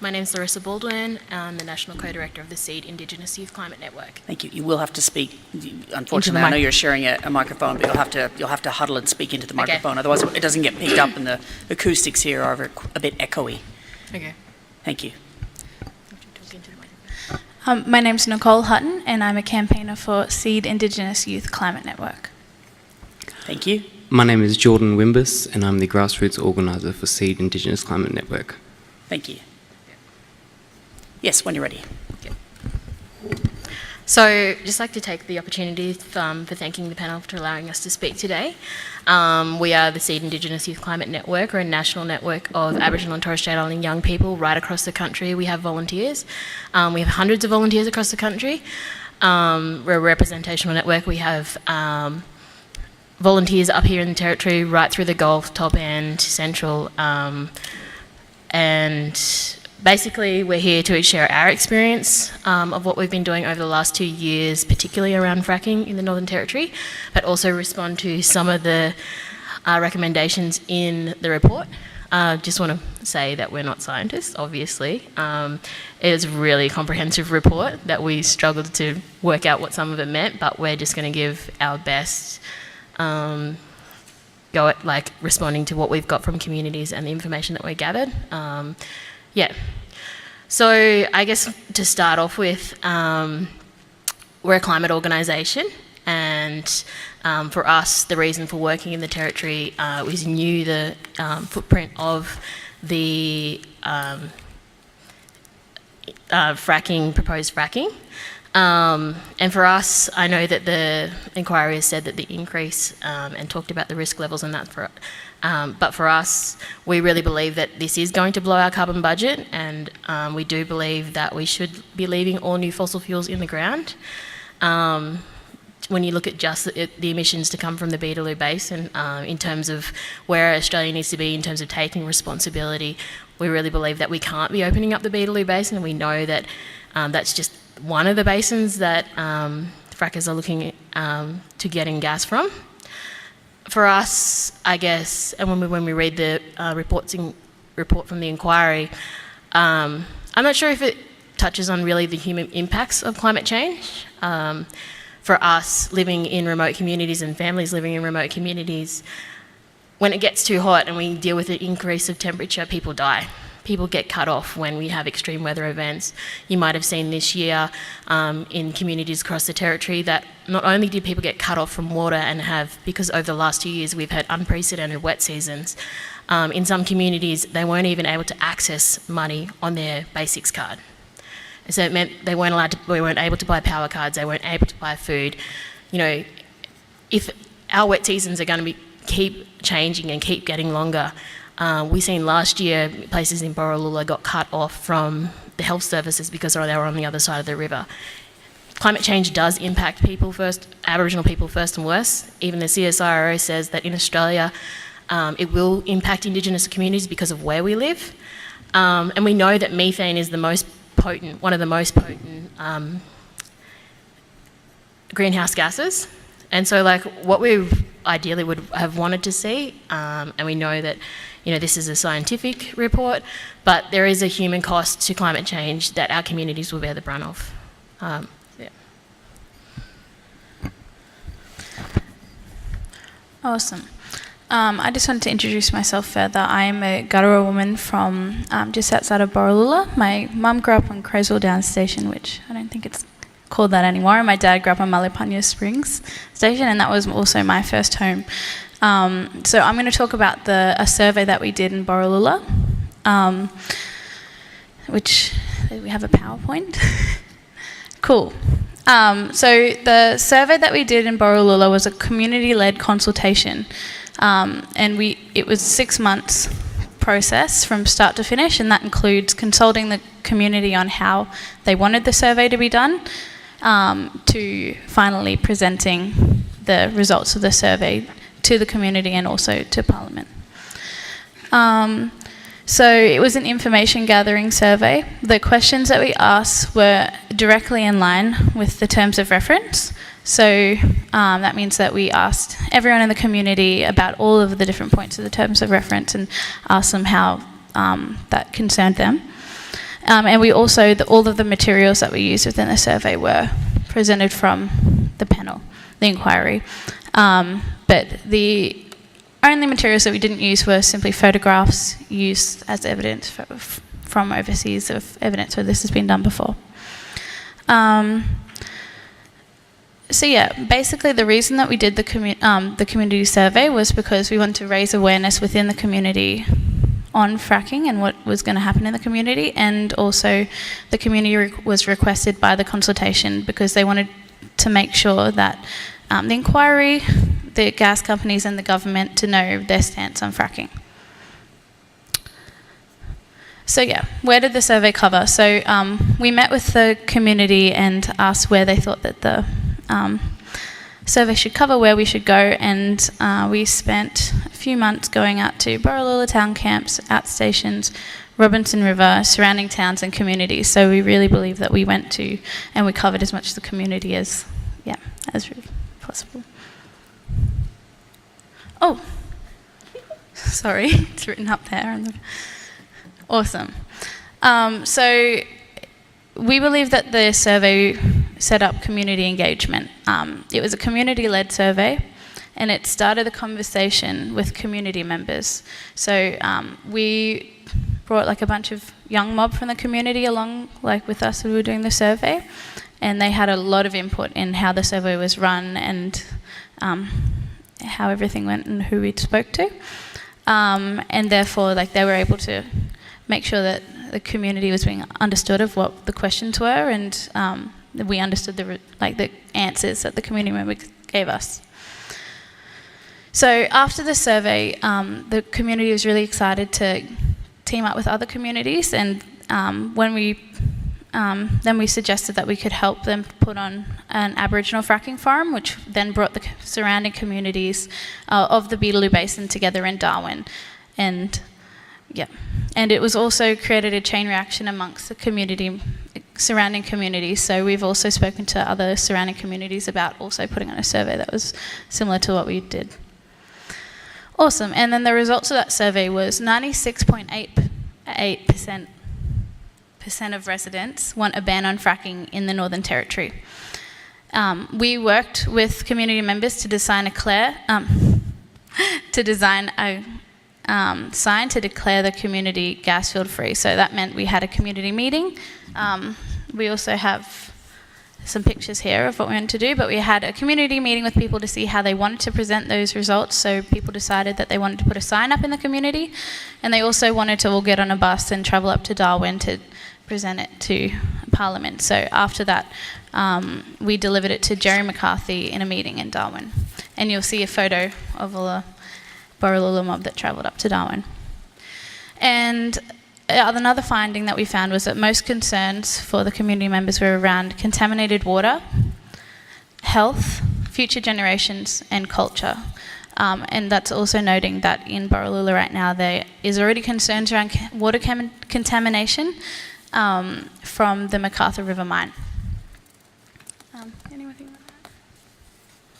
My name's Larissa Baldwin. I'm the National Co-Director of the SEED Indigenous Youth Climate Network. Thank you. You will have to speak. Unfortunately, I know you're sharing a microphone, but you'll have to huddle and speak into the microphone. Okay. Otherwise, it doesn't get picked up, and the acoustics here are a bit echoey. Okay. Thank you. My name's Nicole Hutton, and I'm a campaigner for SEED Indigenous Youth Climate Network. Thank you. My name is Jordan Wimbis, and I'm the grassroots organiser for SEED Indigenous Climate Network. Thank you. Yes, when you're ready. Okay. So, just like to take the opportunity for thanking the panel for allowing us to speak today. We are the SEED Indigenous Youth Climate Network. We're a national network of Aboriginal and Torres Strait Islander young people right across the country. We have volunteers. We have hundreds of volunteers across the country. We're a representational network. We have volunteers up here in the Territory, right through the Gulf, Top End, Central, and basically we're here to share our experience of what we've been doing over the last 2 years, particularly around fracking in the Northern Territory, but also respond to some of the recommendations in the report. Just want to say that we're not scientists, obviously. It is a really comprehensive report that we struggled to work out what some of it meant, but we're just going to give our best go at responding to what we've got from communities and the information that we gathered. Yeah. So I guess to start off with, we're a climate organisation, and for us, the reason for working in the Territory was knew the footprint of the proposed fracking. And for us, I know that the inquiry has said that the increase and talked about the risk levels and that but for us, we really believe that this is going to blow our carbon budget, and we do believe that we should be leaving all new fossil fuels in the ground. When you look at just the emissions to come from the Beetaloo Basin, in terms of where Australia needs to be in terms of taking responsibility, we really believe that we can't be opening up the Beetaloo Basin, and we know that that's just one of the basins that frackers are looking to getting gas from. For us, I guess, and when we read the report from the inquiry, I'm not sure if it touches on really the human impacts of climate change. For us, living in remote communities and families living in remote communities, when it gets too hot and we deal with an increase of temperature, people die. People get cut off when we have extreme weather events. You might have seen this year in communities across the Territory that not only did people get cut off from water because over the last 2 years we've had unprecedented wet seasons, in some communities they weren't even able to access money on their basics card. So it meant they weren't able to buy power cards, they weren't able to buy food. You know, if our wet seasons are going to keep changing and keep getting longer, we seen last year places in Borroloola got cut off from the health services because they were on the other side of the river. Climate change does impact people first, Aboriginal people first and worst. Even the CSIRO says that in Australia it will impact Indigenous communities because of where we live. And we know that methane is one of the most potent greenhouse gases. And so what we ideally would have wanted to see, and we know that this is a scientific report, but there is a human cost to climate change that our communities will bear the brunt of. Yeah. Awesome. I just wanted to introduce myself further. I am a Guttural woman from just outside of Borroloola. My mum grew up on Crowswell Downs Station, which I don't think it's called that anymore, and my dad grew up on Malipanya Springs Station, and that was also my first home. So I'm going to talk about a survey that we did in Borroloola, which we have a PowerPoint. Cool. So the survey that we did in Borroloola was a community-led consultation, and it was 6 months process from start to finish, and that includes consulting the community on how they wanted the survey to be done, to finally presenting the results of the survey to the community and also to Parliament. So it was an information gathering survey. The questions that we asked were directly in line with the terms of reference. So that means that we asked everyone in the community about all of the different points of the terms of reference and asked them how that concerned them. And we also, all of the materials that we used within the survey were presented from the panel, the inquiry. But the only materials that we didn't use were simply photographs used as evidence from overseas of evidence where this has been done before. So yeah, basically the reason that we did the community survey was because we wanted to raise awareness within the community on fracking and what was going to happen in the community, and also the community was requested by the consultation because they wanted to make sure that the inquiry, the gas companies and the government to know their stance on fracking. So yeah, where did the survey cover? So we met with the community and asked where they thought that the survey should cover, where we should go, and we spent a few months going out to Borroloola town camps, outstations, Robinson River, surrounding towns and communities. So we really believe that we went to and we covered as much of the community as possible. Oh, sorry, it's written up there. Awesome. So we believe that the survey set up community engagement. It was a community-led survey, and it started a conversation with community members. So we brought like a bunch of young mob from the community along, like with us when we were doing the survey, and they had a lot of input in how the survey was run and how everything went and who we spoke to, and therefore, like, they were able to make sure that the community was being understood of what the questions were, and we understood the answers that the community member gave us. So after the survey, the community was really excited to team up with other communities, and then we suggested that we could help them put on an Aboriginal fracking forum, which then brought the surrounding communities of the Beetaloo Basin together in Darwin. And it was also created a chain reaction amongst the surrounding communities. So we've also spoken to other surrounding communities about also putting on a survey that was similar to what we did. Awesome. And then the results of that survey was 96.88% of residents want a ban on fracking in the Northern Territory. We worked with community members to design a sign to declare the community gas field free. So that meant we had a community meeting. We also have some pictures here of what we wanted to do, but we had a community meeting with people to see how they wanted to present those results. So people decided that they wanted to put a sign up in the community, and they also wanted to all get on a bus and travel up to Darwin to present it to Parliament. So after that, we delivered it to Jerry McCarthy in a meeting in Darwin. And you'll see a photo of all the Borroloola mob that travelled up to Darwin. And another finding that we found was that most concerns for the community members were around contaminated water, health, future generations, and culture. And that's also noting that in Borroloola right now there is already concerns around water contamination from the MacArthur River mine. Anyone think about that?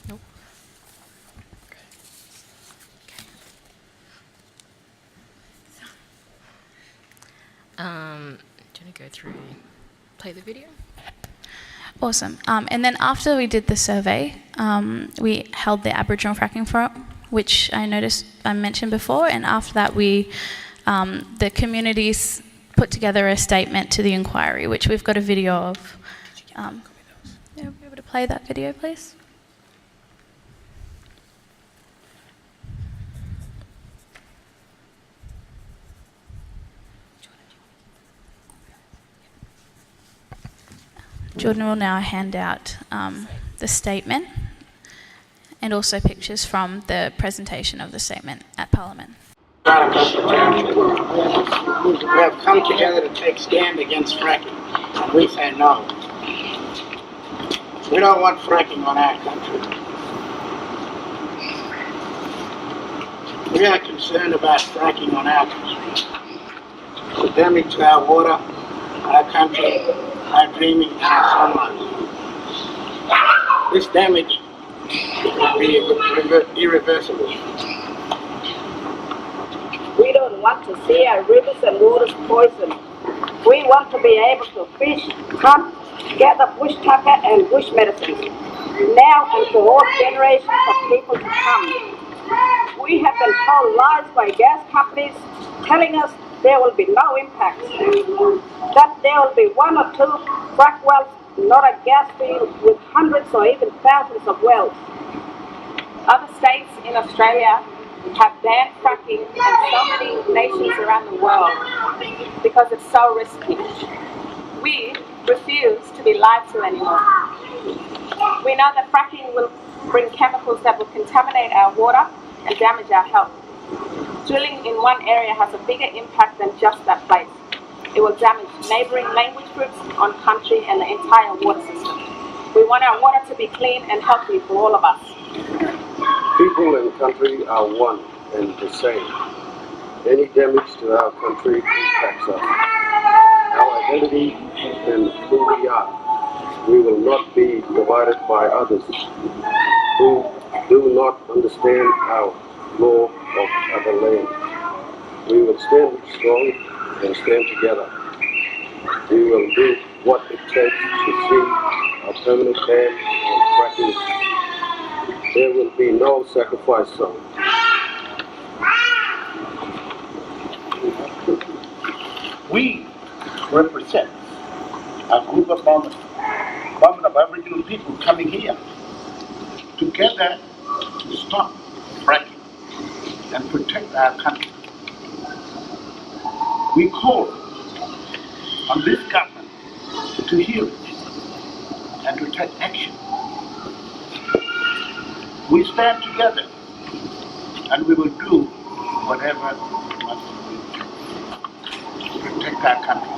Nope. Do you want to go through, play the video? Awesome. And then after we did the survey, we held the Aboriginal fracking forum, which I mentioned before, and after that the communities put together a statement to the inquiry, which we've got a video of. Are you able to play that video, please? Jordan will now hand out the statement and also pictures from the presentation of the statement at Parliament. We have come together to take stand against fracking, and we say no. We don't want fracking on our country. We are concerned about fracking on our country. The damage to our water, our country, our dreaming, and our sunlight. This damage will be irreversible. We don't want to see our rivers and waters poisoned We want to be able to fish, hunt, gather bush tucker and bush medicines, now and for all generations of people to come. We have been told lies by gas companies telling us there will be no impacts, that there will be one or two frack wells, not a gas field with hundreds or even thousands of wells. Other states in Australia have banned fracking, and so many nations around the world, because it's so risky. We refuse to be lied to anymore. We know that fracking will bring chemicals that will contaminate our water and damage our health. Drilling in one area has a bigger impact than just that place. It will damage neighbouring language groups on country and the entire water system. We want our water to be clean and healthy for all of us. People and country are one and the same. Any damage to our country impacts us, our identity and who we are. We will not be divided by others who do not understand our law of other land. We will stand strong and stand together. We will do what it takes to see a permanent ban on fracking. There will be no sacrifice zone. We represent a group of Baldwin of Aboriginal people coming here together to stop fracking and protect our country. We call on this government to hear it and to take action. We stand together and we will do whatever we must do to protect our country.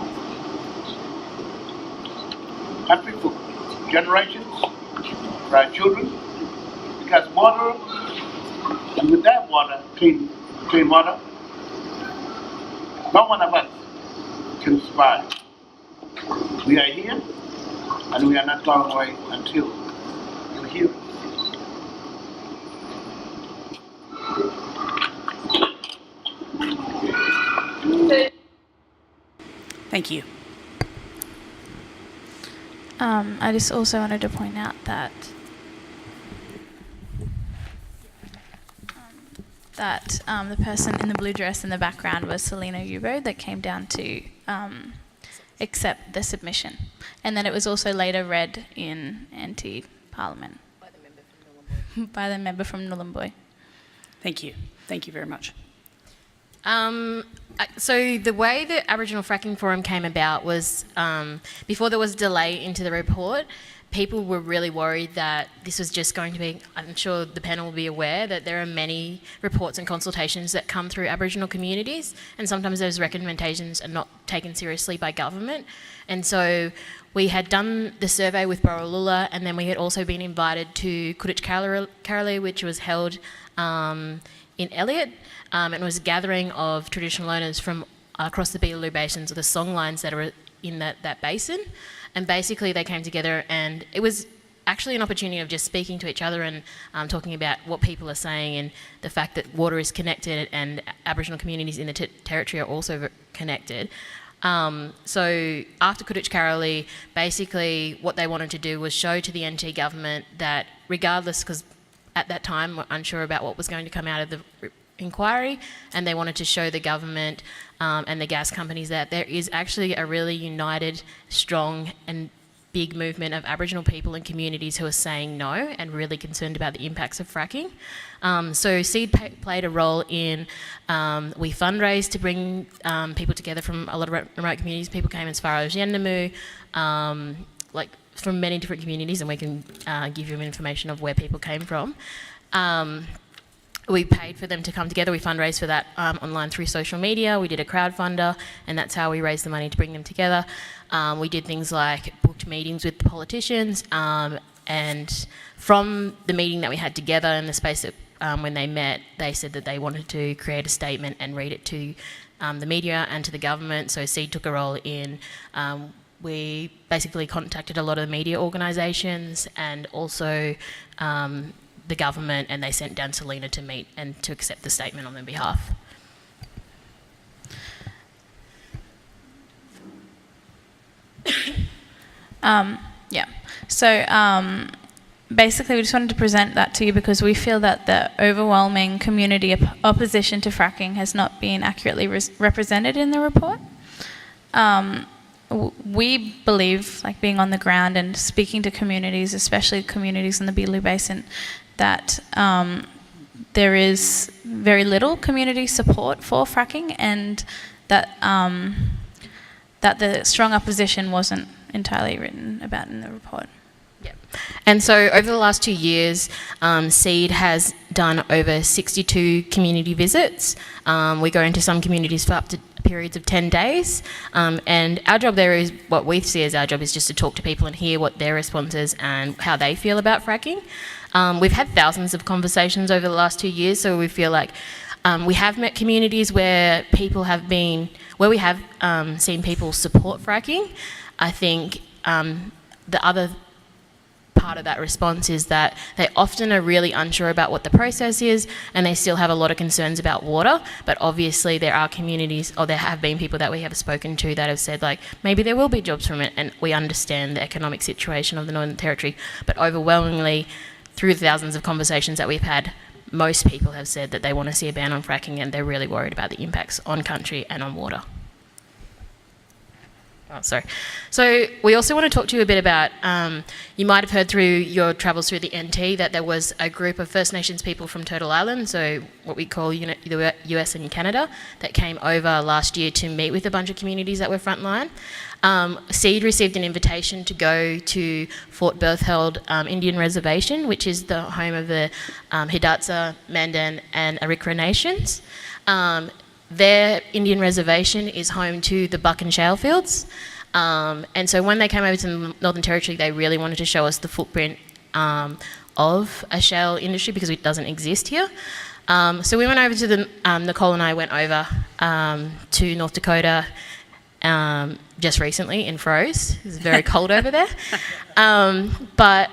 Country for generations, for our children, because water, and with that water, clean water, no one of us can survive. We are here and we are not going away until you hear it. Thank you. I just also wanted to point out that the person in the blue dress in the background was Selena Yubo that came down to accept the submission, and then it was also later read in anti-parliament by the member from Nhulunbuy. Thank you. Thank you very much. So the way the Aboriginal Fracking Forum came about was before there was delay into the report, people were really worried that this was just going to be, I'm sure the panel will be aware that there are many reports and consultations that come through Aboriginal communities, and sometimes those recommendations are not taken seriously by government. And so we had done the survey with Borroloola, and then we had also been invited to Kudich Karali, which was held in Elliot. It was a gathering of traditional owners from across the Beetaloo basins, or the songlines that are in that basin. And basically they came together, and it was actually an opportunity of just speaking to each other and talking about what people are saying, and the fact that water is connected and Aboriginal communities in the territory are also connected. So after Kudich Karali, basically what they wanted to do was show to the NT government that regardless, because at that time we're unsure about what was going to come out of the inquiry, and they wanted to show the government and the gas companies that there is actually a really united, strong and big movement of Aboriginal people and communities who are saying no and really concerned about the impacts of fracking. So SEED played a role in, we fundraised to bring people together from a lot of remote communities. People came as far as Yendamu, like from many different communities, and we can give you information of where people came from. We paid for them to come together. We fundraised for that online through social media. We did a crowdfunder, and that's how we raised the money to bring them together. We did things like booked meetings with the politicians, and from the meeting that we had together in the space that when they met, they said that they wanted to create a statement and read it to the media and to the government. So SEED took a role in we basically contacted a lot of the media organisations and also the government, and they sent down Selena to meet and to accept the statement on their behalf. Yeah. So basically, we just wanted to present that to you because we feel that the overwhelming community opposition to fracking has not been accurately represented in the report. We believe, like being on the ground and speaking to communities, especially communities in the Beetaloo Basin, that there is very little community support for fracking, and that that the strong opposition wasn't entirely written about in the report. Yep. And so over the last 2 years, SEED has done over 62 community visits. We go into some communities for up to periods of 10 days. And our job there is, what we see as our job is just to talk to people and hear what their response is and how they feel about fracking. We've had thousands of conversations over the last 2 years, so we feel like we have met communities where people have been, where we have seen people support fracking. I think the other part of that response is that they often are really unsure about what the process is, and they still have a lot of concerns about water. But obviously there are communities, or there have been people that we have spoken to that have said, like, maybe there will be jobs from it, and we understand the economic situation of the Northern Territory. But overwhelmingly, through thousands of conversations that we've had, most people have said that they want to see a ban on fracking, and they're really worried about the impacts on country and on water. Oh, sorry. So we also want to talk to you a bit about, you might have heard through your travels through the NT that there was a group of First Nations people from Turtle Island, so what we call the US and Canada, that came over last year to meet with a bunch of communities that were frontline. SEED received an invitation to go to Fort Berthold Indian Reservation, which is the home of the Hidatsa, Mandan and Arikara nations. Their Indian reservation is home to the Buchan shale fields. And so when they came over to the Northern Territory, they really wanted to show us the footprint of a shale industry because it doesn't exist here. So we went over to Nicole and I went over to North Dakota just recently and froze. It was very cold over there. But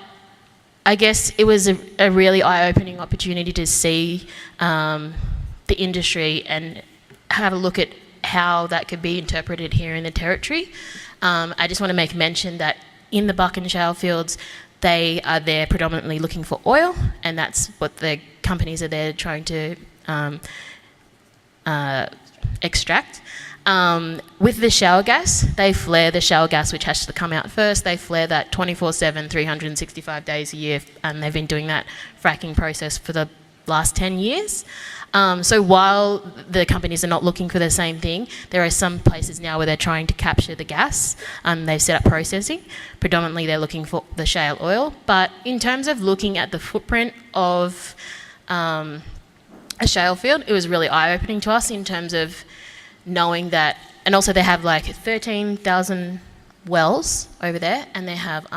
I guess it was a really eye-opening opportunity to see the industry and have a look at how that could be interpreted here in the Territory. I just want to make mention that in the Buchan shale fields, they are there predominantly looking for oil, and that's what the companies are there trying to extract. With the shale gas, they flare the shale gas, which has to come out first. They flare that 24/7, 365 days a year, and they've been doing that fracking process for the last 10 years. So while the companies are not looking for the same thing, there are some places now where they're trying to capture the gas. They've set up processing. Predominantly they're looking for the shale oil. But in terms of looking at the footprint of a shale field, it was really eye-opening to us in terms of knowing that, and also they have like 13,000 wells over there, and they have,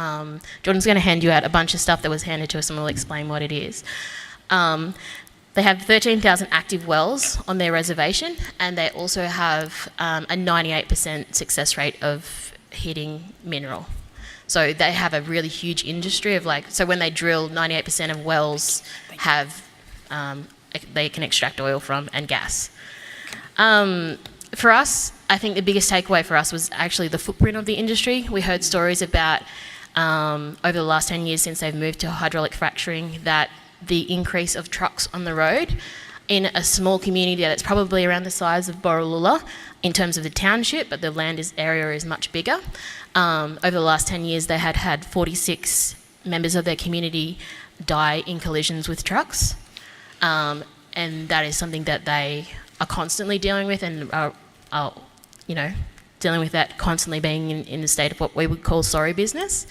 Jordan's going to hand you out a bunch of stuff that was handed to us and we'll explain what it is. They have 13,000 active wells on their reservation, and they also have a 98% success rate of hitting mineral. So they have a really huge industry of so when they drill, 98% of wells have, they can extract oil from and gas. For us, I think the biggest takeaway for us was actually the footprint of the industry. We heard stories about, over the last 10 years since they've moved to hydraulic fracturing, that the increase of trucks on the road in a small community that's probably around the size of Borroloola in terms of the township, but the land area is much bigger. Over the last 10 years, they had 46 members of their community die in collisions with trucks. And that is something that they are constantly dealing with, and are dealing with that constantly, being in the state of what we would call sorry business.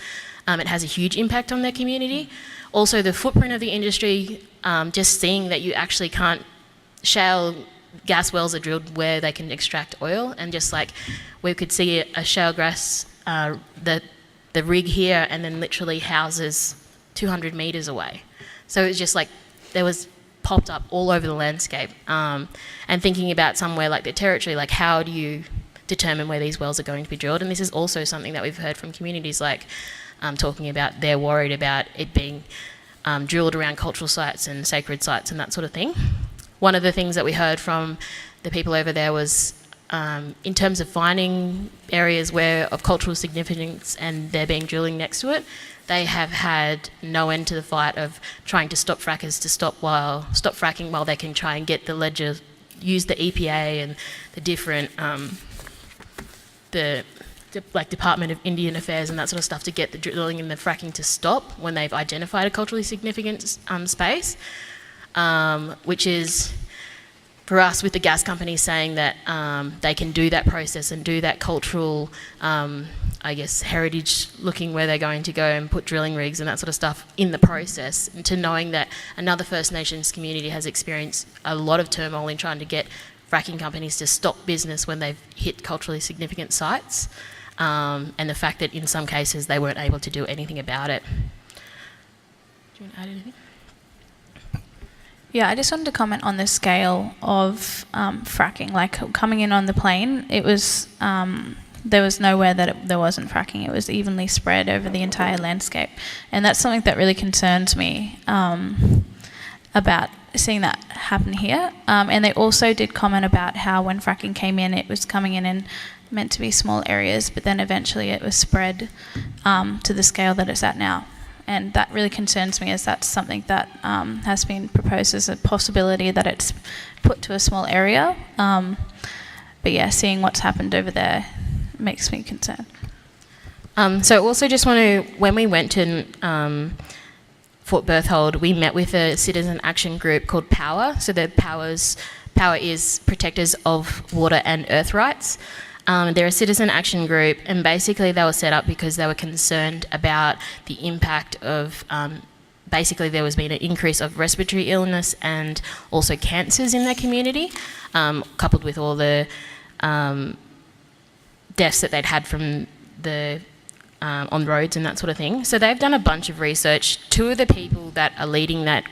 It has a huge impact on their community. Also, the footprint of the industry, just seeing that you actually can't, shale gas wells are drilled where they can extract oil, and just like we could see a shale gas, the rig here, and then literally houses 200 metres away. So it was just like there was popped up all over the landscape. And thinking about somewhere like the Territory, like how do you determine where these wells are going to be drilled? And this is also something that we've heard from communities talking about, they're worried about it being drilled around cultural sites and sacred sites and that sort of thing. One of the things that we heard from the people over there was in terms of finding areas of cultural significance and there being drilling next to it, they have had no end to the fight of trying to stop frackers to stop fracking while they can try and get the use the EPA and the different Department of Indian Affairs and that sort of stuff to get the drilling and the fracking to stop when they've identified a culturally significant space, which is, for us, with the gas companies saying that they can do that process and do that cultural, heritage looking where they're going to go and put drilling rigs and that sort of stuff in the process, and to knowing that another First Nations community has experienced a lot of turmoil in trying to get fracking companies to stop business when they've hit culturally significant sites, and the fact that in some cases they weren't able to do anything about it. Do you want to add anything? Yeah, I just wanted to comment on the scale of fracking. Like, coming in on the plane, it was there was nowhere that there wasn't fracking. It was evenly spread over the entire landscape, and that's something that really concerns me about seeing that happen here. And they also did comment about how when fracking came in, it was coming in meant to be small areas, but then eventually it was spread to the scale that it's at now. And that really concerns me, as that's something that has been proposed as a possibility, that it's put to a small area. But yeah, seeing what's happened over there makes me concerned. So also just want to, when we went to Fort Berthold, we met with a citizen action group called Power. So the Power is Protectors of Water and Earth Rights. They're a citizen action group, and basically they were set up because they were concerned about the impact of, basically there was been an increase of respiratory illness and also cancers in their community, coupled with all the deaths that they'd had from the on roads and that sort of thing. So they've done a bunch of research. Two of the people that are leading that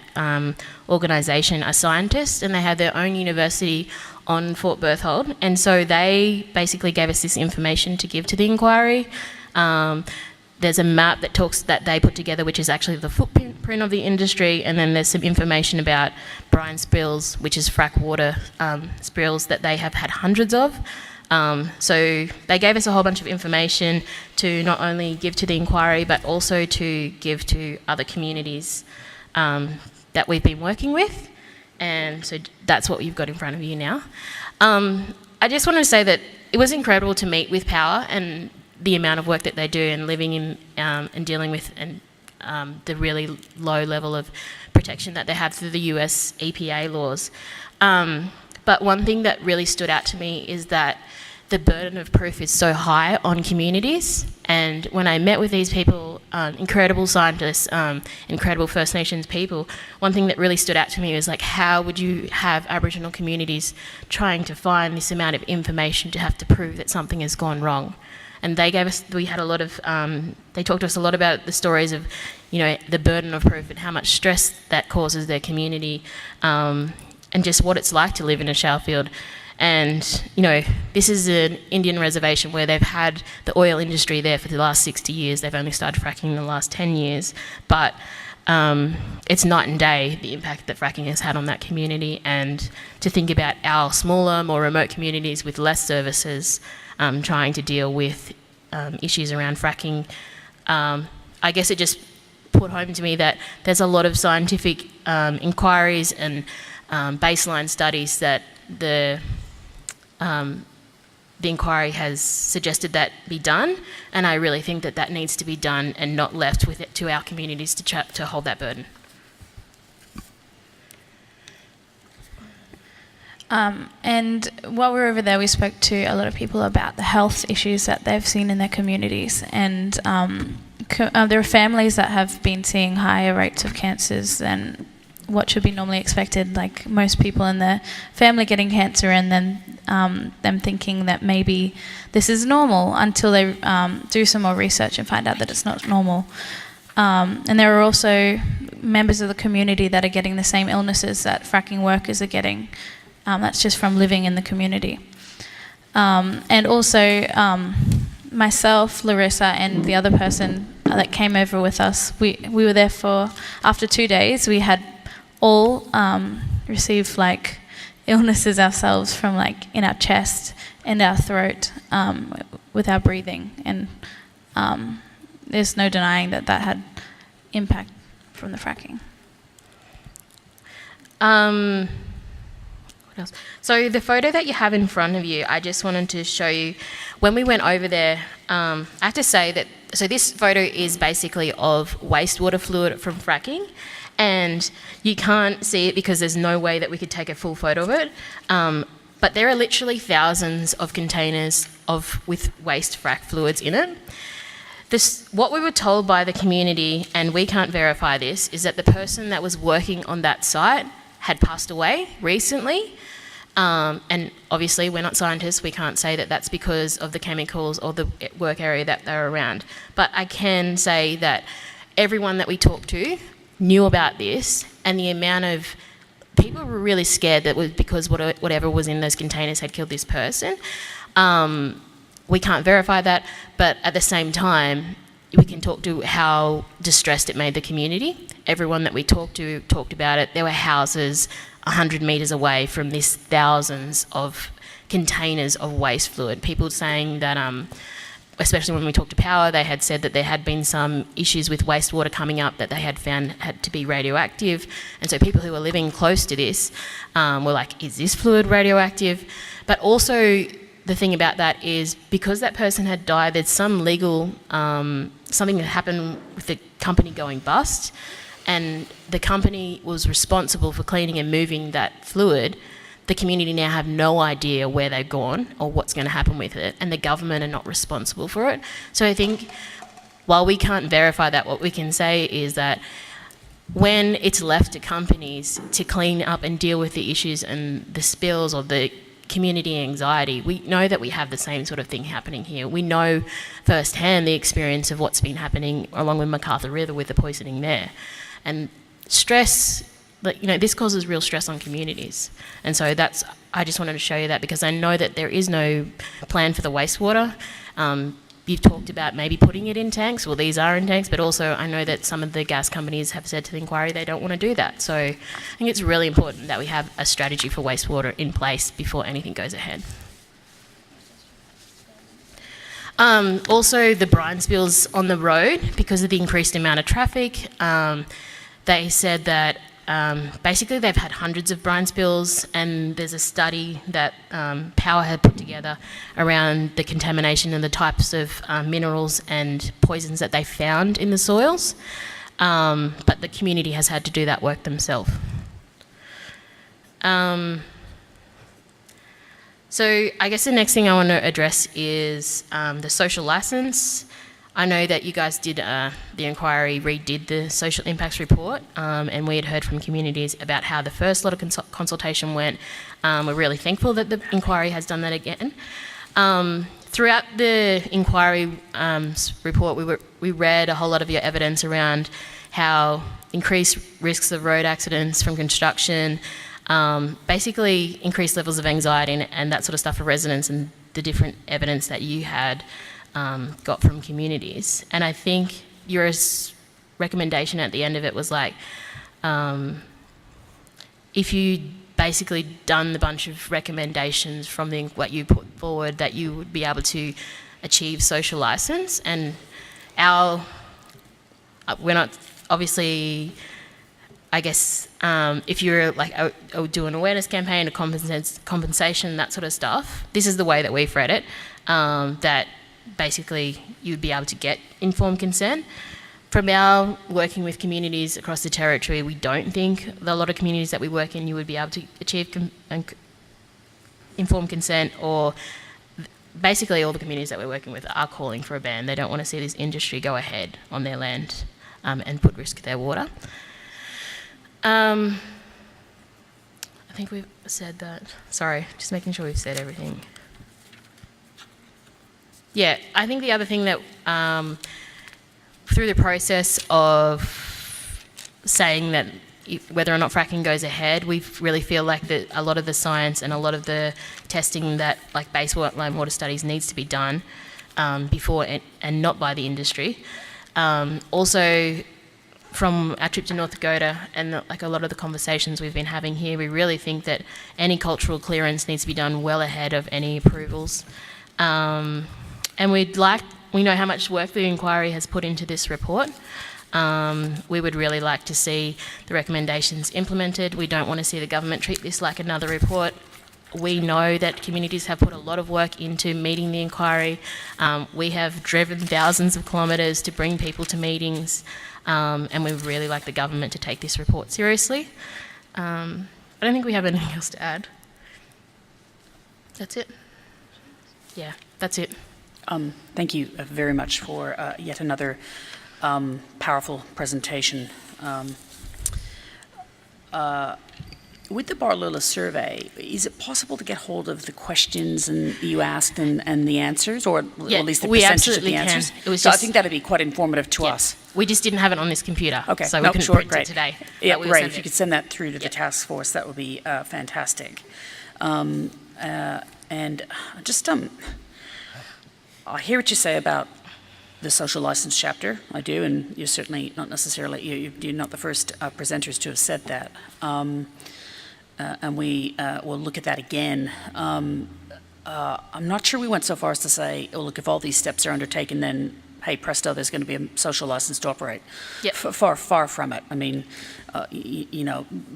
organisation are scientists, and they have their own university on Fort Berthold, and so they basically gave us this information to give to the inquiry. There's a map that they put together, which is actually the footprint of the industry, and then there's some information about brine spills, which is frack water spills that they have had hundreds of. So they gave us a whole bunch of information to not only give to the inquiry, but also to give to other communities that we've been working with. And so that's what you've got in front of you now. I just want to say that it was incredible to meet with Power and the amount of work that they do, and living in and dealing with the really low level of protection that they have through the US EPA laws. But one thing that really stood out to me is that the burden of proof is so high on communities. And when I met with these people, incredible scientists, incredible First Nations people, one thing that really stood out to me was, like, how would you have Aboriginal communities trying to find this amount of information to have to prove that something has gone wrong? And they had a lot of, they talked to us a lot about the stories of, the burden of proof and how much stress that causes their community, and just what it's like to live in a shale field. And, this is an Indian reservation where they've had the oil industry there for the last 60 years. They've only started fracking in the last 10 years. But it's night and day, the impact that fracking has had on that community. And to think about our smaller, more remote communities with less services trying to deal with issues around fracking, I guess it just put home to me that there's a lot of scientific inquiries and baseline studies that the inquiry has suggested that be done, and I really think that needs to be done and not left with it to our communities to hold that burden. And while we were over there, we spoke to a lot of people about the health issues that they've seen in their communities, and there are families that have been seeing higher rates of cancers than what should be normally expected, like most people in their family getting cancer, and then them thinking that maybe this is normal until they do some more research and find out that it's not normal. And there are also members of the community that are getting the same illnesses that fracking workers are getting. That's just from living in the community. And also myself, Larissa, and the other person that came over with us, we were there for, after 2 days, we had all received illnesses ourselves from like in our chest and our throat with our breathing, and there's no denying that had impact from the fracking. What else? So the photo that you have in front of you, I just wanted to show you. When we went over there, I have to say that, so this photo is basically of wastewater fluid from fracking, and you can't see it because there's no way that we could take a full photo of it. But there are literally thousands of containers with waste frack fluids in it. What we were told by the community, and we can't verify this, is that the person that was working on that site had passed away recently. And obviously we're not scientists, we can't say that that's because of the chemicals or the work area that they're around. But I can say that everyone that we talked to knew about this, and the amount of people were really scared that was because whatever was in those containers had killed this person. We can't verify that, but at the same time, we can talk to how distressed it made the community. Everyone that we talked to talked about it. There were houses 100 metres away from this thousands of containers of waste fluid. People saying that, especially when we talked to Power, they had said that there had been some issues with wastewater coming up that they had found had to be radioactive. And so people who were living close to this were like, is this fluid radioactive? But also the thing about that is because that person had died, there's some legal, something that happened with the company going bust, and the company was responsible for cleaning and moving that fluid. The community now have no idea where they've gone or what's going to happen with it, and the government are not responsible for it. So I think while we can't verify that, what we can say is that when it's left to companies to clean up and deal with the issues and the spills or the community anxiety, we know that we have the same sort of thing happening here. We know firsthand the experience of what's been happening along with MacArthur River with the poisoning there. And stress, this causes real stress on communities. And so I just wanted to show you that because I know that there is no plan for the wastewater. You've talked about maybe putting it in tanks. Well, these are in tanks, but also I know that some of the gas companies have said to the inquiry they don't want to do that. So I think it's really important that we have a strategy for wastewater in place before anything goes ahead. Also, the brine spills on the road, because of the increased amount of traffic, they said that basically they've had hundreds of brine spills, and there's a study that Power had put together around the contamination and the types of minerals and poisons that they found in the soils, but the community has had to do that work themselves. So I guess the next thing I want to address is the social licence. I know that you guys did, the inquiry redid the social impacts report, and we had heard from communities about how the first lot of consultation went. We're really thankful that the inquiry has done that again. Throughout the inquiry report, we read a whole lot of your evidence around how increased risks of road accidents from construction, basically increased levels of anxiety and that sort of stuff for residents, and the different evidence that you had got from communities. And I think your recommendation at the end of it was like, if you basically done the bunch of recommendations from what you put forward, that you would be able to achieve social licence. And we're not, obviously, I guess, if you're like do an awareness campaign, a compensation, that sort of stuff, this is the way that we've read it, that basically you'd be able to get informed consent. From our working with communities across the territory, we don't think a lot of communities that we work in you would be able to achieve informed consent, or basically all the communities that we're working with are calling for a ban. They don't want to see this industry go ahead on their land and put risk to their water. I think we've said that. Sorry, just making sure we've said everything. Yeah, I think the other thing that through the process of saying that whether or not fracking goes ahead, we really feel like that a lot of the science and a lot of the testing that like baseline water studies needs to be done before and not by the industry. Also, from our trip to North Dakota and a lot of the conversations we've been having here, we really think that any cultural clearance needs to be done well ahead of any approvals. And we know how much work the inquiry has put into this report. We would really like to see the recommendations implemented. We don't want to see the government treat this like another report. We know that communities have put a lot of work into meeting the inquiry. We have driven thousands of kilometres to bring people to meetings, and we would really like the government to take this report seriously. I don't think we have anything else to add. That's it? Yeah, that's it. Thank you very much for yet another powerful presentation. With the Barlula survey, is it possible to get hold of the questions you asked and the answers, or Yeah, at least the we percentage of absolutely the answers? can. It was So I just- think that'd be quite informative to Yeah. us. We just didn't have it on this computer, Okay, so we no, couldn't sure, print great. it today. Yeah, but we'll great. send If you it. could send that through to the Yep. task force, that would be fantastic. And just, I hear what you say about the social license chapter. I do, and you're certainly not necessarily, you're not the first presenters to have said that. And we will look at that again. I'm not sure we went so far as to say, oh, look, if all these steps are undertaken, then, hey, presto, there's going to be a social license to operate. Yep. Far from it. I mean,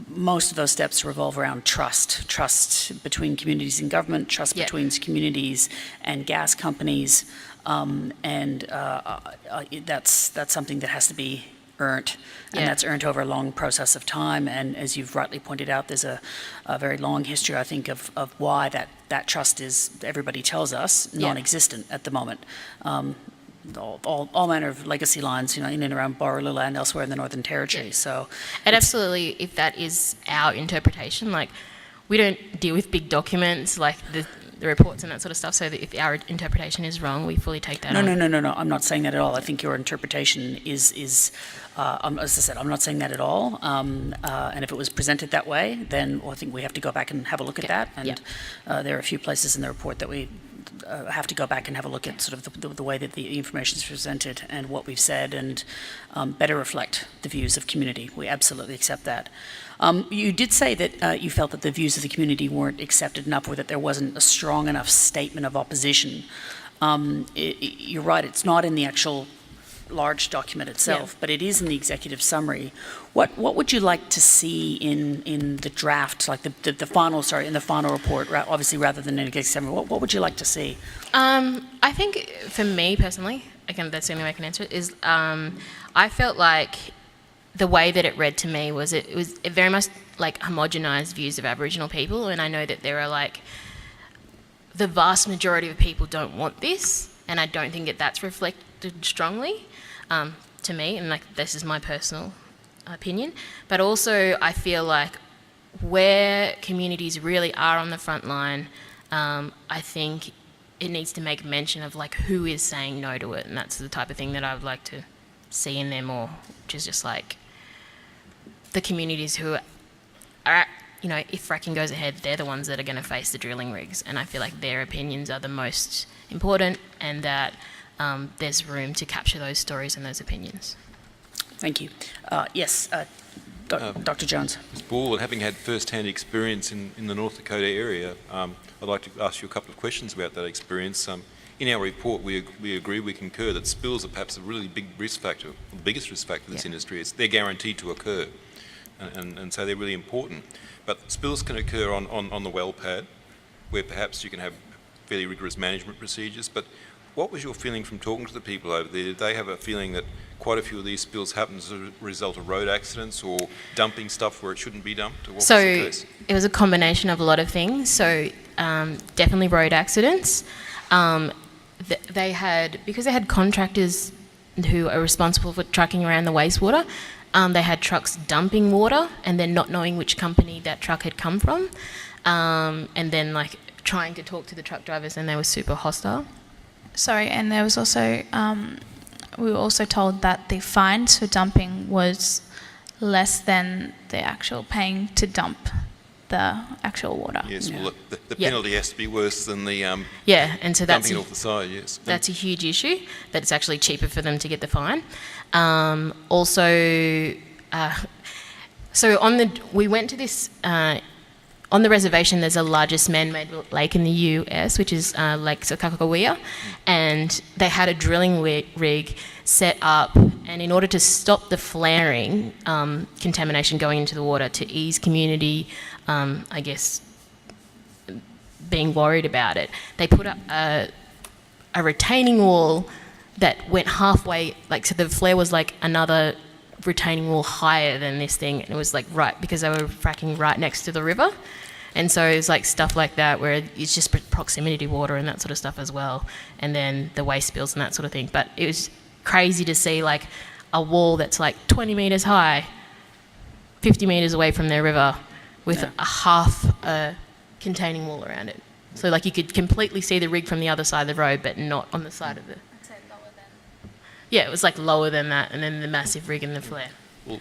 most of those steps revolve around trust between communities and government, trust Yep. between communities and gas companies, that's something that has to be earned, and Yeah. that's earned over a long process of time. And as you've rightly pointed out, there's a very long history, I think, of why that trust is, everybody tells us, Yeah. non-existent at the moment. All manner of legacy lines, in and around Baralula and elsewhere in the Northern Territory. Yeah. So, And absolutely, if that is our interpretation, we don't deal with big documents like the reports and that sort of stuff, so that if our interpretation is wrong, we fully take that on. No. I'm not saying that at all. I think your interpretation is as I said, I'm not saying that at all. And if it was presented that way, then I think we have to go back and have a look at that. And there are a few places in the report that we have to go back and have a look at sort of the way that the information is presented and what we've said, and better reflect the views of community. We absolutely accept that. You did say that you felt that the views of the community weren't accepted enough, or that there wasn't a strong enough statement of opposition. You're right, it's not in the actual large document itself, but it is in the executive summary. What would you like to see in the draft, like the final, in the final report, obviously rather than an executive summary? What would you like to see? I think for me personally, again, that's the only way I can answer it, is I felt like the way that it read to me was it very much homogenised views of Aboriginal people, and I know that there are the vast majority of people don't want this, and I don't think that's reflected strongly to me, and this is my personal opinion. But also I feel like where communities really are on the front line, I think it needs to make mention of who is saying no to it, and that's the type of thing that I would like to see in there more, which is just the communities who are, if fracking goes ahead, they're the ones that are going to face the drilling rigs, and I feel like their opinions are the most important, and that there's room to capture those stories and those opinions. Thank you. Yes, Dr. Jones. Ms. Baldwin, having had first-hand experience in the North Dakota area, I'd like to ask you a couple of questions about that experience. In our report, we agree, we concur that spills are perhaps a really big risk factor, the biggest risk factor in this industry. They're guaranteed to occur, and so they're really important. But spills can occur on the well pad, where perhaps you can have fairly rigorous management procedures. But what was your feeling from talking to the people over there? Did they have a feeling that quite a few of these spills happen as a result of road accidents or dumping stuff where it shouldn't be dumped? Or what was the case? It was a combination of a lot of things. So definitely road accidents. Because they had contractors who are responsible for trucking around the wastewater, they had trucks dumping water and then not knowing which company that truck had come from, and then trying to talk to the truck drivers, and they were super hostile. Sorry, and there was also, we were also told that the fines for dumping was less than the actual paying to dump the actual water. Yes, well, the penalty has to be worse than the Yeah, and so that's dumping it off the side, yes. that's a huge issue, that it's actually cheaper for them to get the fine. Also, so we went to this, on the reservation there's the largest man-made lake in the US, which is Lake Sakakawea, and they had a drilling rig set up, and in order to stop the flaring contamination going into the water, to ease community, I guess, being worried about it, they put up a retaining wall that went halfway, like, so the flare was like another retaining wall higher than this thing, and it was like right, because they were fracking right next to the river. And so it's like stuff like that where it's just proximity to water and that sort of stuff as well, and then the waste spills and that sort of thing. But it was crazy to see like a wall that's like 20 metres high, 50 metres away from their river, with a half a containing wall around it. So like you could completely see the rig from the other side of the road, but not on the side of the... I'd say lower than... Yeah, it was like lower than that, and then the massive rig and the flare. Well,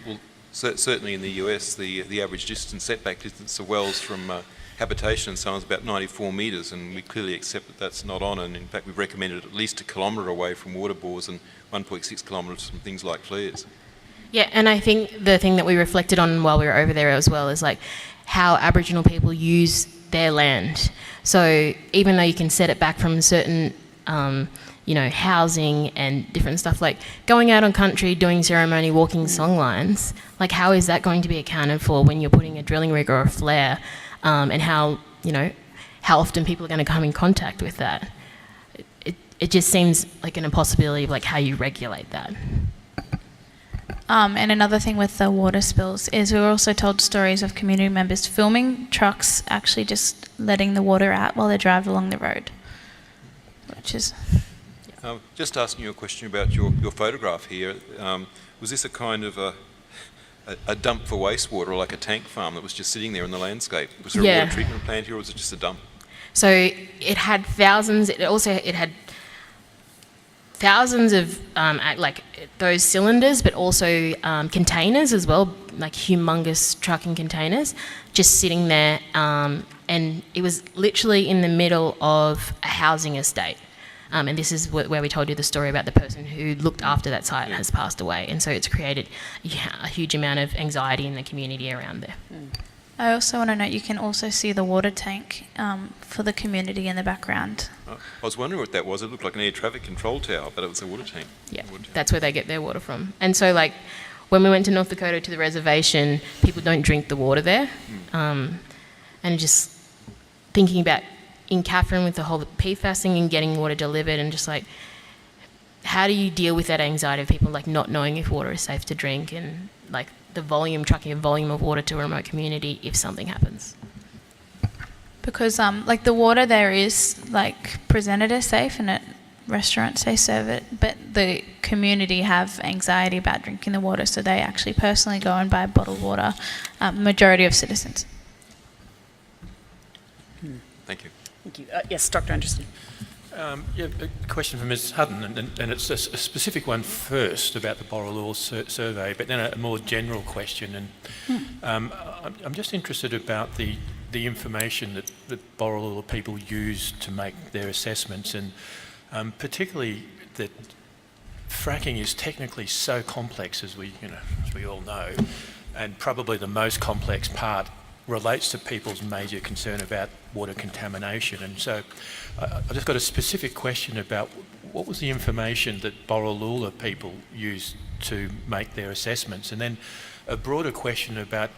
certainly in the US, the average distance, setback distance of wells from habitation and so on is about 94 metres, and we clearly accept that that's not on, and in fact we've recommended at least 1 kilometre away from water bores and 1.6 kilometres from things like flares. Yeah, and I think the thing that we reflected on while we were over there as well is like how Aboriginal people use their land. So even though you can set it back from certain, housing and different stuff, like going out on country, doing ceremony, walking songlines, like how is that going to be accounted for when you're putting a drilling rig or a flare, and how often people are going to come in contact with that? It just seems like an impossibility of like how you regulate that. And another thing with the water spills is we were also told stories of community members filming trucks actually just letting the water out while they drive along the road, which is... Just asking you a question about your photograph here. Was this a kind of a dump for wastewater, or like a tank farm that was just sitting there in the landscape? Was there a water treatment plant here, or was it just a dump? So it had thousands. It had thousands of like those cylinders, but also containers as well, like humongous trucking containers, just sitting there. And it was literally in the middle of a housing estate. And this is where we told you the story about the person who looked after that site has passed away. And so it's created a huge amount of anxiety in the community around there. I also want to note you can also see the water tank for the community in the background. I was wondering what that was. It looked like an air traffic control tower, but it was a water tank. Yeah, that's where they get their water from. And so, like, when we went to North Dakota to the reservation, people don't drink the water there. And just thinking about in Catherine with the whole PFASing and getting water delivered, and just like, how do you deal with that anxiety of people like not knowing if water is safe to drink, and like trucking a volume of water to a remote community if something happens? Because like the water there is like presented as safe, and at restaurants they serve it, but the community have anxiety about drinking the water, so they actually personally go and buy bottled water, majority of citizens. Thank you. Thank you. Yes, Dr. Anderson. A question for Ms. Hutton, and it's a specific one first about the Borroloola survey, but then a more general question. And I'm just interested about the information that Borroloola people use to make their assessments, and particularly that fracking is technically so complex, as we all know, and probably the most complex part relates to people's major concern about water contamination. And so I've just got a specific question about what was the information that Borroloola people used to make their assessments, and then a broader question about,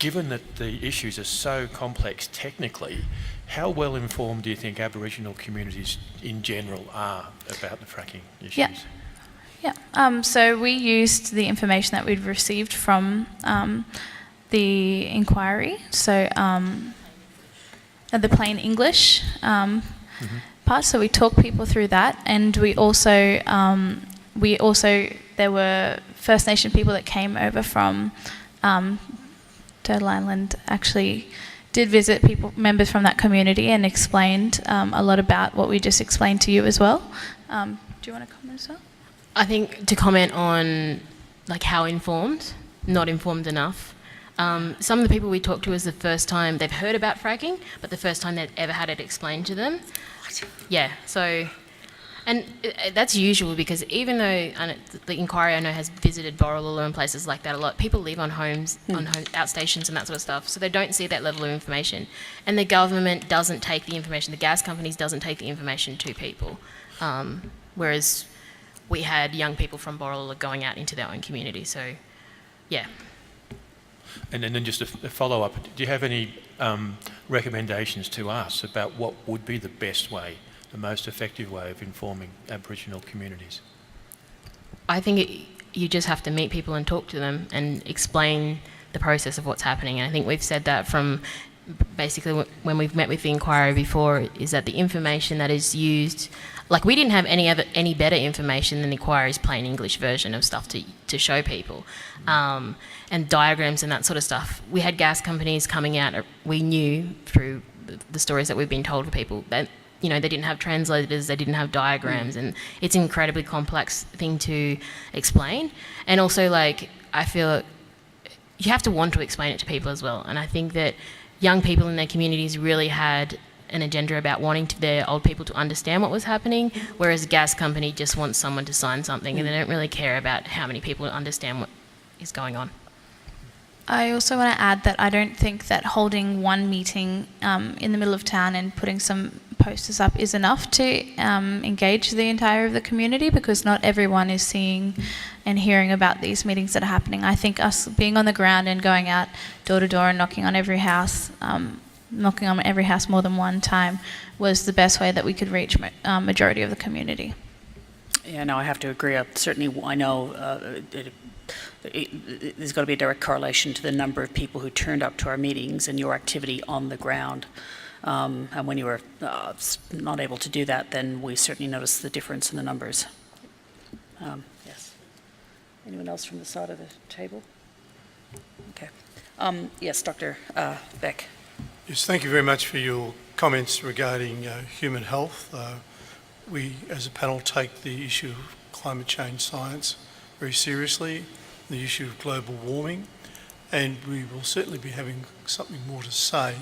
given that the issues are so complex technically, how well informed do you think Aboriginal communities in general are about the fracking issues? So we used the information that we'd received from the inquiry, so the plain English part. So we talked people through that, and we also there were First Nation people that came over from Turtle Island, actually did visit members from that community, and explained a lot about what we just explained to you as well. Do you want to comment as well? I think to comment on like how informed, not informed enough. Some of the people we talked to is the first time they've heard about fracking, but the first time they've ever had it explained to them. Yeah, so, and that's usual because even though the inquiry I know has visited Borroloola and places like that a lot, people live on homes, on outstations and that sort of stuff, so they don't see that level of information. And the government doesn't take the information, the gas companies doesn't take the information to people. Whereas we had young people from Borroloola going out into their own community, so yeah. And then just a follow-up, do you have any recommendations to us about what would be the best way, the most effective way of informing Aboriginal communities? I think you just have to meet people and talk to them and explain the process of what's happening. And I think we've said that from basically when we've met with the inquiry before, is that the information that is used, like we didn't have any better information than the inquiry's plain English version of stuff to show people, and diagrams and that sort of stuff. We had gas companies coming out, we knew through the stories that we've been told to people that, you know, they didn't have translators, they didn't have diagrams, and it's an incredibly complex thing to explain. And also, like, I feel you have to want to explain it to people as well. And I think that young people in their communities really had an agenda about wanting their old people to understand what was happening, whereas a gas company just wants someone to sign something and they don't really care about how many people understand what is going on. I also want to add that I don't think that holding one meeting in the middle of town and putting some posters up is enough to engage the entire of the community, because not everyone is seeing and hearing about these meetings that are happening. I think us being on the ground and going out door to door and knocking on every house more than one time was the best way that we could reach majority of the community. Yeah, no, I have to agree. I know there's got to be a direct correlation to the number of people who turned up to our meetings and your activity on the ground. And when you were not able to do that, then we certainly noticed the difference in the numbers. Yes. Anyone else from the side of the table? Okay. Yes, Dr. Beck. Yes, thank you very much for your comments regarding human health. We, as a panel, take the issue of climate change science very seriously, the issue of global warming, and we will certainly be having something more to say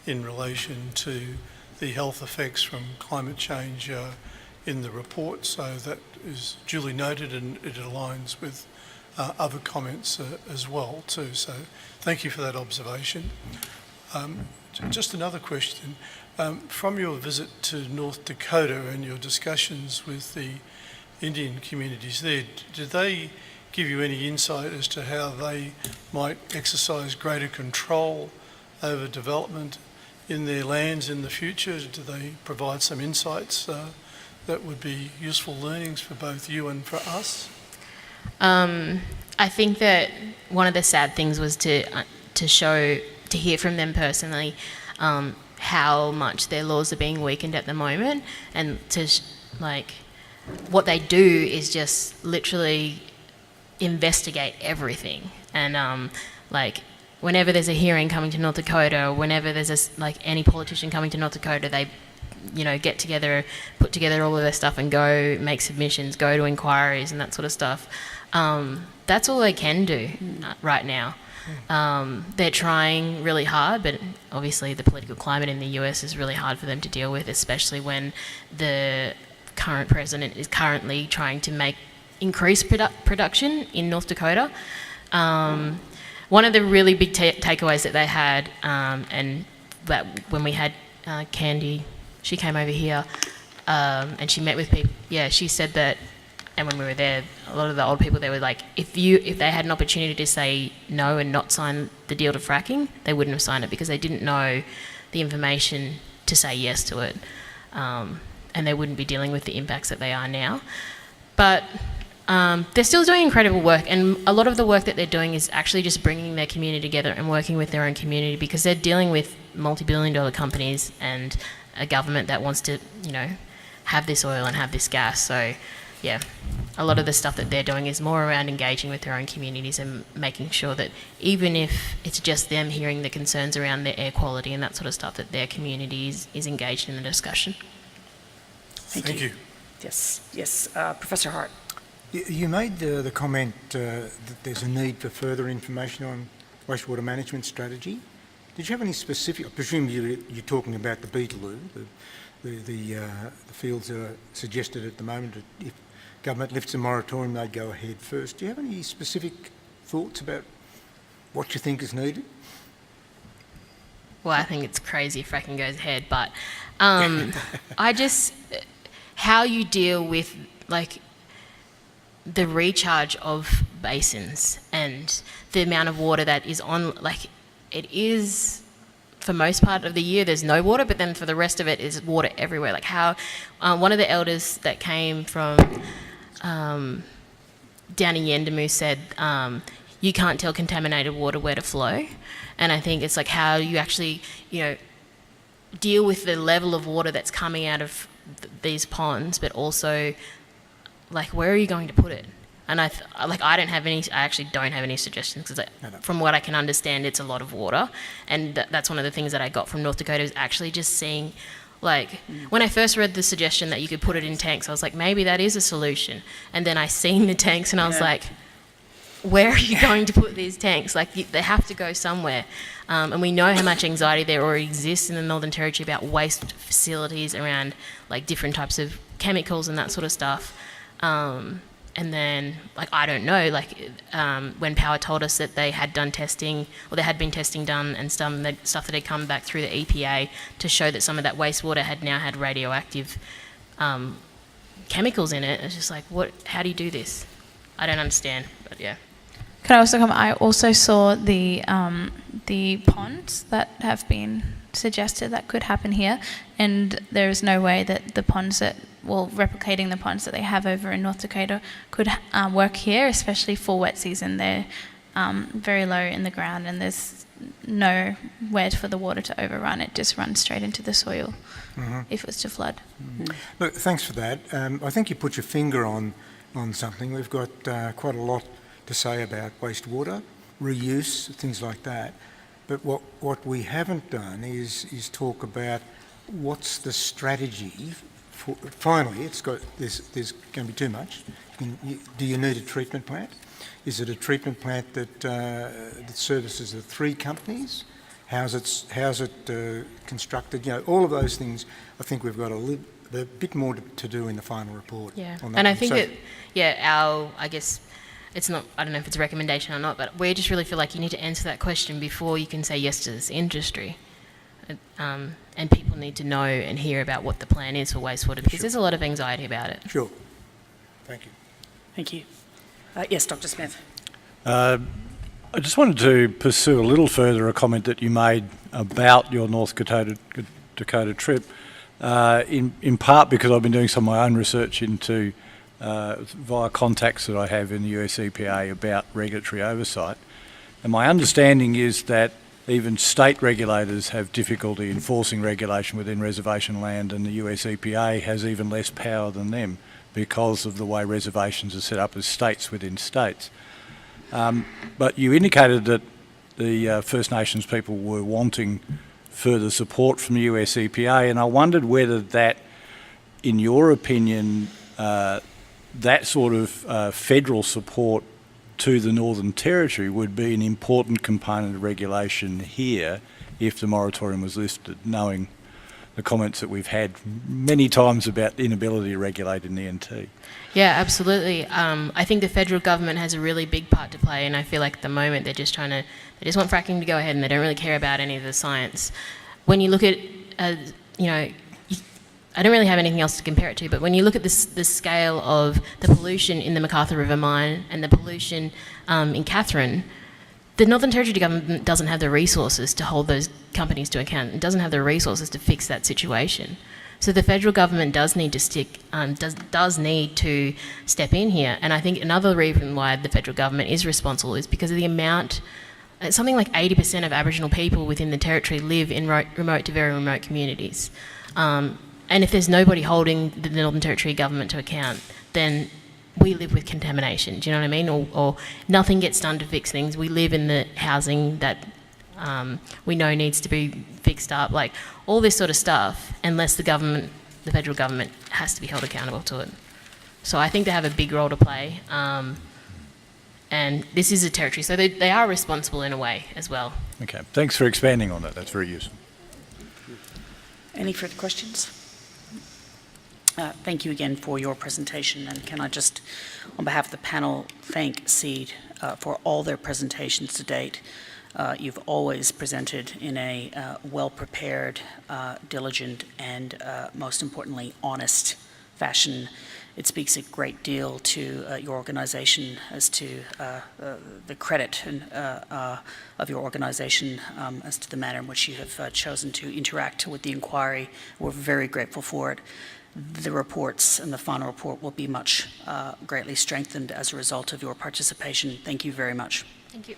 in relation to the health effects from climate change in the report, so that is duly noted and it aligns with other comments as well too. So thank you for that observation. Just another question. From your visit to North Dakota and your discussions with the Indian communities there, did they give you any insight as to how they might exercise greater control over development in their lands in the future? Do they provide some insights that would be useful learnings for both you and for us? I think that one of the sad things was to hear from them personally how much their laws are being weakened at the moment, and what they do is just literally investigate everything. And whenever there's a hearing coming to North Dakota, or whenever there's any politician coming to North Dakota, they get together, put together all of their stuff and go make submissions, go to inquiries and that sort of stuff. That's all they can do right now. They're trying really hard, but obviously the political climate in the US is really hard for them to deal with, especially when the current president is currently trying to increase production in North Dakota. One of the really big takeaways that they had, and that when we had Candy, she came over here and she met with people. Yeah, she said that, and when we were there, a lot of the old people, they were like, if they had an opportunity to say no and not sign the deal to fracking, they wouldn't have signed it because they didn't know the information to say yes to it, and they wouldn't be dealing with the impacts that they are now. But they're still doing incredible work, and a lot of the work that they're doing is actually just bringing their community together and working with their own community, because they're dealing with multi-billion-dollar companies and a government that wants to, have this oil and have this gas. So, yeah, a lot of the stuff that they're doing is more around engaging with their own communities and making sure that even if it's just them hearing the concerns around their air quality and that sort of stuff, that their community is engaged in the discussion. Thank you. Yes. Professor Hart. You made the comment that there's a need for further information wastewater management strategy. Did you have any specific? I presume you're talking about the Beetaloo, the fields that are suggested at the moment. If government lifts a moratorium, they'd go ahead first. Do you have any specific thoughts about what you think is needed? Well, I think it's crazy if fracking goes ahead, but how you deal with like the recharge of basins and the amount of water that is on, like it is, for most part of the year there's no water, but then for the rest of it is water everywhere. Like how one of the elders that came from down in Yendamu said you can't tell contaminated water where to flow. And I think it's like how you actually, deal with the level of water that's coming out of these ponds, but also, like, where are you going to put it? And I actually don't have any suggestions, because from what I can understand, it's a lot of water. And that's one of the things that I got from North Dakota, is actually just seeing, like, when I first read the suggestion that you could put it in tanks, I was like, maybe that is a solution. And then I seen the tanks and I was like, where are you going to put these tanks? Like, they have to go somewhere. And we know how much anxiety there already exists in the Northern Territory about waste facilities around, like, different types of chemicals and that sort of stuff. And then, like, I don't know, like, when Power told us that they had done testing, or there had been testing done, and stuff that had come back through the EPA to show that some of that wastewater had now had radioactive chemicals in it. It's just like, how do you do this? I don't understand, but yeah. Can I also comment? I also saw the ponds that have been suggested that could happen here, and there is no way that the ponds replicating the ponds that they have over in North Dakota could work here, especially for wet season. They're very low in the ground, and there's nowhere for the water to overrun. It just runs straight into the soil if it was to flood. Look, thanks for that. I think you put your finger on something. We've got quite a lot to say about wastewater, reuse, things like that. But what we haven't done is talk about what's the strategy. Finally, there's going to be too much. Do you need a treatment plant? Is it a treatment plant that services the three companies? How's it constructed? All of those things. I think we've got a bit more to do in the final report. Yeah, on that and I one. think I guess it's not, I don't know if it's a recommendation or not, but we just really feel like you need to answer that question before you can say yes to this industry. And people need to know and hear about what the plan is for wastewater, because there's a lot of anxiety about it. Sure. Thank you. Thank you. Yes, Dr. Smith. I just wanted to pursue a little further a comment that you made about your North Dakota trip, in part because I've been doing some of my own research into via contacts that I have in the US EPA about regulatory oversight. And my understanding is that even state regulators have difficulty enforcing regulation within reservation land, and the US EPA has even less power than them because of the way reservations are set up as states within states. But you indicated that the First Nations people were wanting further support from the US EPA, and I wondered whether that, in your opinion, that sort of federal support to the Northern Territory would be an important component of regulation here if the moratorium was lifted, knowing the comments that we've had many times about the inability to regulate in the NT. Yeah, absolutely. I think the federal government has a really big part to play, and I feel like at the moment they just want fracking to go ahead, and they don't really care about any of the science. When you look at, I don't really have anything else to compare it to, but when you look at the scale of the pollution in the MacArthur River mine and the pollution in Catherine, the Northern Territory government doesn't have the resources to hold those companies to account. It doesn't have the resources to fix that situation. So the federal government does need to step in here. And I think another reason why the federal government is responsible is because of the amount. Something like 80% of Aboriginal people within the territory live in remote to very remote communities. And if there's nobody holding the Northern Territory government to account, then we live with contamination. Do you know what I mean? Or nothing gets done to fix things. We live in the housing that we know needs to be fixed up, like all this sort of stuff, unless the federal government has to be held accountable to it. So I think they have a big role to play. And this is a territory, so they are responsible in a way as well. Okay, thanks for expanding on that. That's very useful. Any further questions? Thank you again for your presentation, and can I just, on behalf of the panel, thank SEED for all their presentations to date. You've always presented in a well-prepared, diligent, and most importantly, honest fashion. It speaks a great deal to your organisation as to the credit of your organisation as to the manner in which you have chosen to interact with the inquiry. We're very grateful for it. The reports and the final report will be much greatly strengthened as a result of your participation. Thank you very much. Thank you.